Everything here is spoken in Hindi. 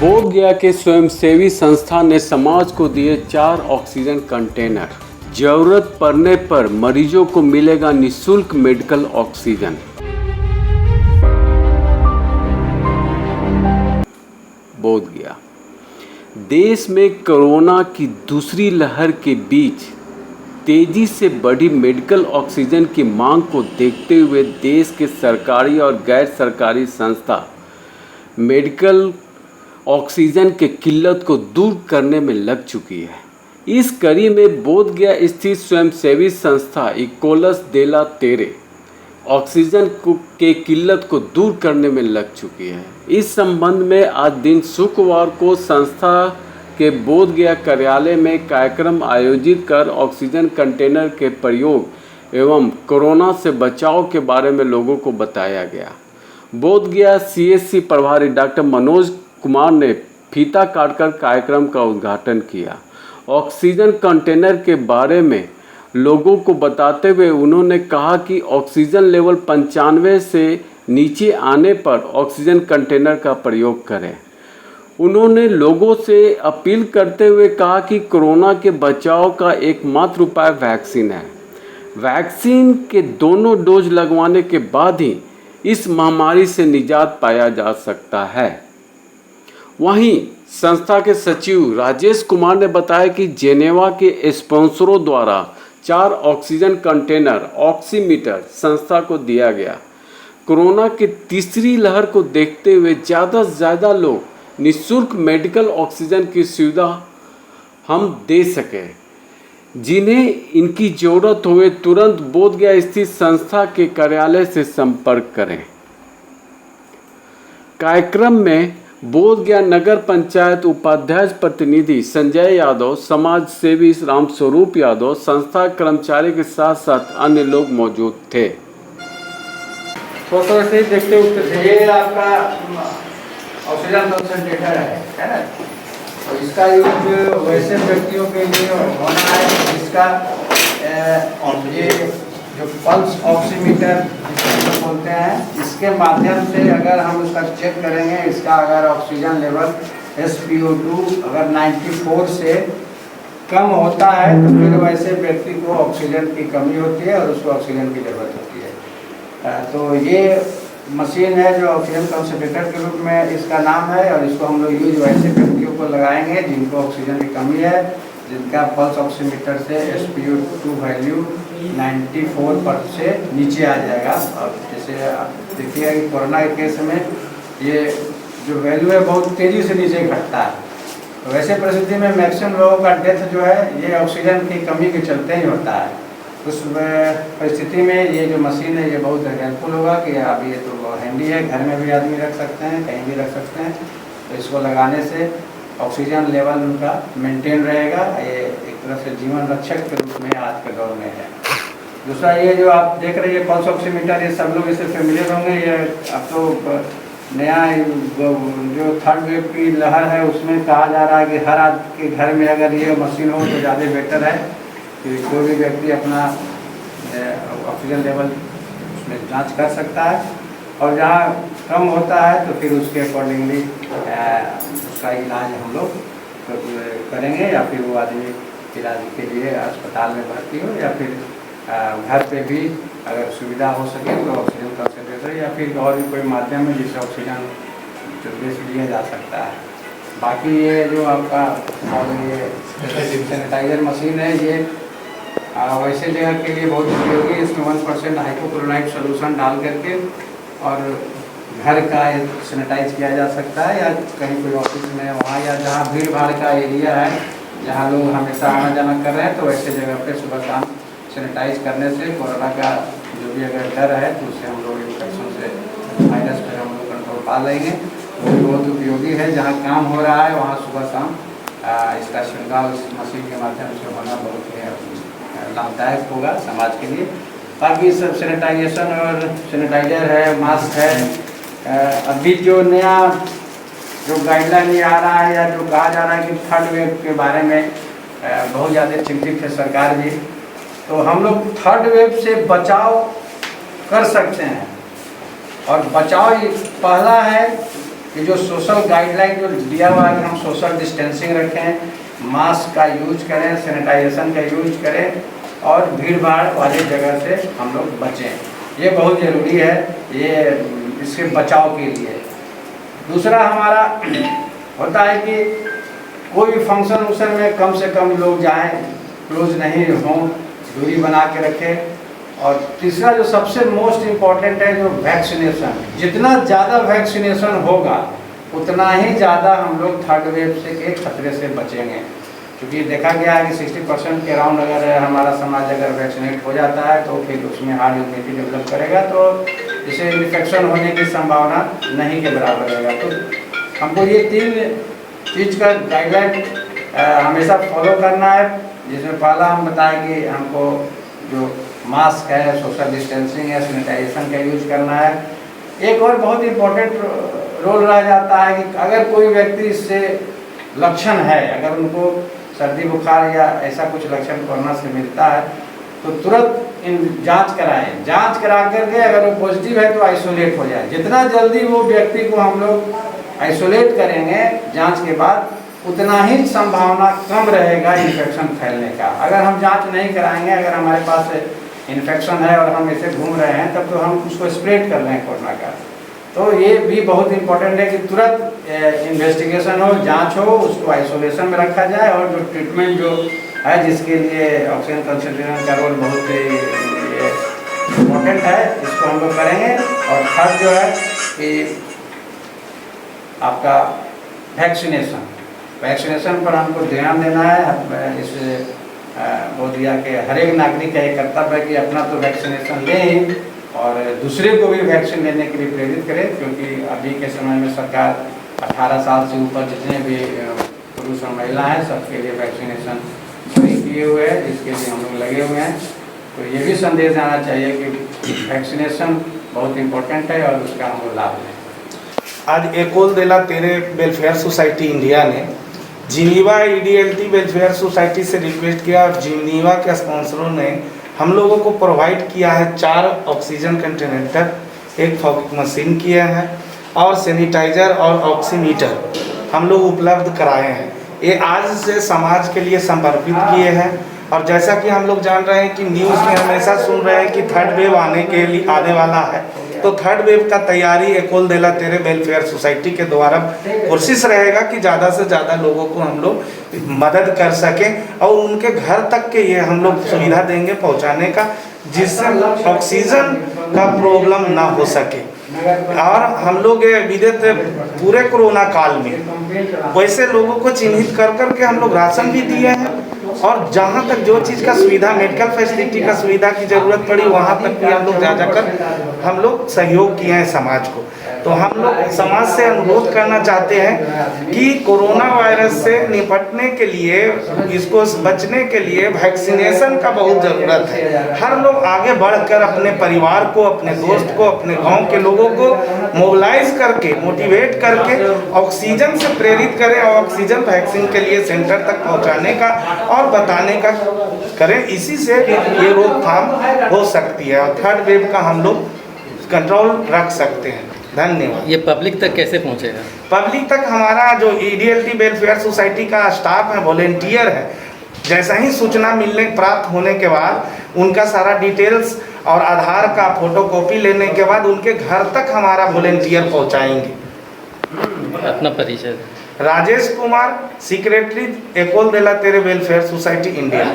बोध गया के स्वयंसेवी संस्था ने समाज को दिए 4 ऑक्सीजन कंटेनर। जरूरत पड़ने पर मरीजों को मिलेगा निःशुल्क मेडिकल ऑक्सीजन। बोध गया। देश में कोरोना की दूसरी लहर के बीच तेजी से बढ़ी मेडिकल ऑक्सीजन की मांग को देखते हुए देश के सरकारी और गैर सरकारी संस्था मेडिकल ऑक्सीजन के किल्लत को दूर करने में लग चुकी है। इस कड़ी में बोध गया स्थित स्वयंसेवी संस्था इकोलस देला तेरे ऑक्सीजन के किल्लत को दूर करने में लग चुकी है। इस संबंध में आज दिन शुक्रवार को संस्था के बोध गया कार्यालय में कार्यक्रम आयोजित कर ऑक्सीजन कंटेनर के प्रयोग एवं कोरोना से बचाव के बारे में लोगों को बताया गया। बोध गया सीएचसी प्रभारी डॉक्टर मनोज कुमार ने फीता काटकर कार्यक्रम का उद्घाटन किया। ऑक्सीजन कंटेनर के बारे में लोगों को बताते हुए उन्होंने कहा कि ऑक्सीजन लेवल 95 से नीचे आने पर ऑक्सीजन कंटेनर का प्रयोग करें। उन्होंने लोगों से अपील करते हुए कहा कि कोरोना के बचाव का एकमात्र उपाय वैक्सीन है। वैक्सीन के दोनों डोज लगवाने के बाद ही इस महामारी से निजात पाया जा सकता है। वहीं संस्था के सचिव राजेश कुमार ने बताया कि जेनेवा के स्पॉन्सरों द्वारा 4 ऑक्सीजन कंटेनर ऑक्सीमीटर संस्था को दिया गया। कोरोना की तीसरी लहर को देखते हुए ज़्यादा से ज़्यादा लोग निःशुल्क मेडिकल ऑक्सीजन की सुविधा हम दे सकें। जिन्हें इनकी ज़रूरत हुए तुरंत बोध गया स्थित संस्था के कार्यालय से संपर्क करें। कार्यक्रम में बोध गया नगर पंचायत उपाध्यक्ष प्रतिनिधि संजय यादव, समाज सेवी रामस्वरूप यादव, संस्था कर्मचारी के साथ साथ अन्य लोग मौजूद थे। फोटो से देखते हुए ये आपका ऑक्सीजन कंसंट्रेटर है ना। और इसका यूज वैसे व्यक्तियों के लिए होना है जिसका ये जो पल्स ऑक्सीमीटर जिसको बोलते हैं, इसके माध्यम से अगर हम उसका चेक करेंगे, इसका अगर ऑक्सीजन लेवल SpO2 अगर 94 से कम होता है तो फिर वैसे व्यक्ति को ऑक्सीजन की कमी होती है और उसको ऑक्सीजन की ज़रूरत होती है। तो ये मशीन है जो ऑक्सीजन कंसंट्रेटर के रूप में इसका नाम है और इसको हम लोग यूज वैसे व्यक्तियों को लगाएंगे जिनको ऑक्सीजन की कमी है, जिनका पल्स ऑक्सीमीटर से SpO2 वैल्यू 94 से नीचे आ जाएगा। और जैसे आप देखिएगा कि कोरोना के केस में ये जो वैल्यू है बहुत तेज़ी से नीचे घटता है। तो वैसे परिस्थिति में मैक्सिमम लोगों का डेथ जो है ये ऑक्सीजन की कमी के चलते ही होता है। उस परिस्थिति में ये जो मशीन है ये बहुत हेल्पफुल होगा कि अब ये तो हैंडी है, घर में भी आदमी रख सकते हैं, कहीं भी रख सकते हैं। तो इसको लगाने से ऑक्सीजन लेवल उनका मेंटेन रहेगा। ये एक तरह से जीवन रक्षक के रूप में आज के दौर में है। दूसरा ये जो आप देख रहे हैं पल्स ऑक्सीमीटर, ये सब लोग इससे फेमिलियर होंगे। ये अब तो नया जो 3rd वेव की लहर है उसमें कहा जा रहा है कि हर आदमी के घर में अगर ये मशीन हो तो ज़्यादा बेटर है कि कोई भी व्यक्ति अपना ऑक्सीजन लेवल उसमें जांच कर सकता है और जहाँ कम होता है तो फिर उसके अकॉर्डिंगली उसका इलाज हम लोग करेंगे या फिर वो आदमी इलाज के लिए अस्पताल में भर्ती हो या फिर घर पे भी अगर सुविधा हो सके तो ऑक्सीजन कंसंट्रेटर या फिर और भी कोई माध्यम है जिससे ऑक्सीजन जल्दी से लिया जा सकता है। बाकी ये जो आपका और ये सैनिटाइजर मशीन है ये वैसे जगह के लिए बहुत उपयोगी। इसमें 1% हाइपोक्लोराइड सोल्यूशन डाल करके और घर का सैनिटाइज किया जा सकता है या कहीं कोई ऑफिस में वहाँ या जहाँ भीड़ भाड़ का एरिया है जहाँ लोग हमेशा आना जाना कर रहे हैं तो ऐसे जगह पे सुबह शाम सैनिटाइज करने से कोरोना का जो भी अगर डर है तो उससे हम लोग इन्फेक्शन से वायरस पर हम लोग कंट्रोल पा लेंगे। वो भी बहुत उपयोगी है। जहाँ काम हो रहा है वहाँ सुबह शाम इसका छिड़काव इस मशीन के माध्यम से होना बहुत ही लाभदायक होगा समाज के लिए। बाकी सब सैनिटाइजेशन और सैनिटाइजर है, मास्क है। अभी जो नया जो गाइडलाइन आ रहा है या जो कहा जा रहा है कि 3rd वेव के बारे में बहुत ज़्यादा चिंतित है सरकार जी। तो हम लोग 3rd वेव से बचाव कर सकते हैं और बचाव पहला है कि जो सोशल गाइडलाइन जो दिया हुआ है कि हम सोशल डिस्टेंसिंग रखें, मास्क का यूज करें, सैनिटाइजेशन का यूज करें और भीड़ भाड़ वाली जगह से हम लोग बचें। ये बहुत ज़रूरी है, ये इसके बचाव के लिए। दूसरा हमारा होता है कि कोई भी फंक्शन उक्शन में कम से कम लोग जाएं, क्लोज नहीं हों, दूरी बना के रखें। और तीसरा जो सबसे मोस्ट इम्पॉर्टेंट है जो वैक्सीनेशन, जितना ज़्यादा वैक्सीनेशन होगा उतना ही ज़्यादा हम लोग थर्ड वेव से के खतरे से बचेंगे। क्योंकि देखा गया है कि 60% के अराउंड अगर हमारा समाज अगर वैक्सीनेट हो जाता है तो फिर उसमें हार्ड इम्यूनिटी डेवलप करेगा, तो इसे इन्फेक्शन होने की संभावना नहीं के बराबर रहेगा। तो हमको ये 3 चीज़ का गाइडलाइन हमेशा फॉलो करना है, जिसमें पहला हम बताएं कि हमको जो मास्क है, सोशल डिस्टेंसिंग है, सैनिटाइजेशन का यूज करना है। एक और बहुत इम्पोर्टेंट रोल रह जाता है कि अगर कोई व्यक्ति इससे लक्षण है, अगर उनको सर्दी बुखार या ऐसा कुछ लक्षण कोरोना से मिलता है तो तुरंत जांच कराएं। जांच करा करके अगर वो पॉजिटिव है तो आइसोलेट हो जाए। जितना जल्दी वो व्यक्ति को हम लोग आइसोलेट करेंगे जांच के बाद, उतना ही संभावना कम रहेगा इन्फेक्शन फैलने का। अगर हम जांच नहीं कराएंगे, अगर हमारे पास इन्फेक्शन है और हम ऐसे घूम रहे हैं, तब तो हम उसको स्प्रेड कर रहे हैं कोरोना का। तो ये भी बहुत इंपॉर्टेंट है कि तुरंत इन्वेस्टिगेशन हो, जांच हो, उसको आइसोलेशन में रखा जाए और जो ट्रीटमेंट जो है जिसके लिए ऑक्सीजन कंसंट्रेशन का रोल बहुत इम्पोर्टेंट है, इसको हम लोग करेंगे। और थर्ड जो है कि आपका वैक्सीनेशन पर हमको ध्यान देना है। इस वो दिया कि हर एक नागरिक का एक कर्तव्य है कि अपना तो वैक्सीनेशन लें और दूसरे को भी वैक्सीन लेने के लिए प्रेरित करें। क्योंकि अभी के समय में सरकार 18 साल से ऊपर जितने भी पुरुष और महिला हैं सबके लिए वैक्सीनेशन फ्री किए हुए हैं, जिसके लिए हम लोग लगे हुए हैं। तो ये भी संदेश आना चाहिए कि वैक्सीनेशन बहुत इम्पोर्टेंट है और उसका हम लोग लाभ लें। आज एकोल देला तेरे वेलफेयर सोसाइटी इंडिया ने जिनीवा EDLT वेलफेयर सोसाइटी से रिक्वेस्ट किया और जिनीवा के स्पॉन्सरों ने हम लोगों को प्रोवाइड किया है 4 ऑक्सीजन कंटेनर, 1 फॉगिंग मशीन किए हैं और सैनिटाइजर और ऑक्सीमीटर हम लोग उपलब्ध कराए हैं। ये आज से समाज के लिए समर्पित किए हैं। और जैसा कि हम लोग जान रहे हैं कि न्यूज़ में हमेशा सुन रहे हैं कि थर्ड वेव आने वाला है, तो थर्ड वेव का तैयारी एकोल देला तेरे वेलफेयर सोसाइटी के द्वारा कोशिश रहेगा कि ज़्यादा से ज़्यादा लोगों को हम लोग मदद कर सकें और उनके घर तक के ये हम लोग सुविधा देंगे पहुंचाने का, जिससे ऑक्सीजन का प्रॉब्लम ना हो सके। और हम लोग विदित पूरे कोरोना काल में वैसे लोगों को चिन्हित कर करके हम लोग राशन भी दिए हैं और जहाँ तक जो चीज़ का सुविधा, मेडिकल फैसिलिटी का सुविधा की ज़रूरत पड़ी वहाँ तक भी हम लोग जा जाकर हम लोग सहयोग किए हैं समाज को। तो हम लोग समाज से अनुरोध करना चाहते हैं कि कोरोना वायरस से निपटने के लिए, इसको बचने के लिए वैक्सीनेशन का बहुत ज़रूरत है। हर लोग आगे बढ़कर अपने परिवार को, अपने दोस्त को, अपने गांव के लोगों को मोबिलाइज करके, मोटिवेट करके ऑक्सीजन से प्रेरित करें और ऑक्सीजन वैक्सीन के लिए सेंटर तक पहुंचाने का और बताने का करें। इसी से ये रोकथाम हो सकती है और थर्ड वेव का हम लोग कंट्रोल रख सकते हैं। धन्यवाद। ये पब्लिक तक कैसे पहुंचेगा? पब्लिक तक हमारा जो EDLT वेलफेयर सोसाइटी का स्टाफ है, वॉलेंटियर है, जैसा ही सूचना प्राप्त होने के बाद उनका सारा डिटेल्स और आधार का फोटोकॉपी लेने के बाद उनके घर तक हमारा वॉलेंटियर पहुंचाएंगे। अपना परिचय। राजेश कुमार, सेक्रेटरी एकोल देला तेरे वेलफेयर सोसाइटी इंडिया।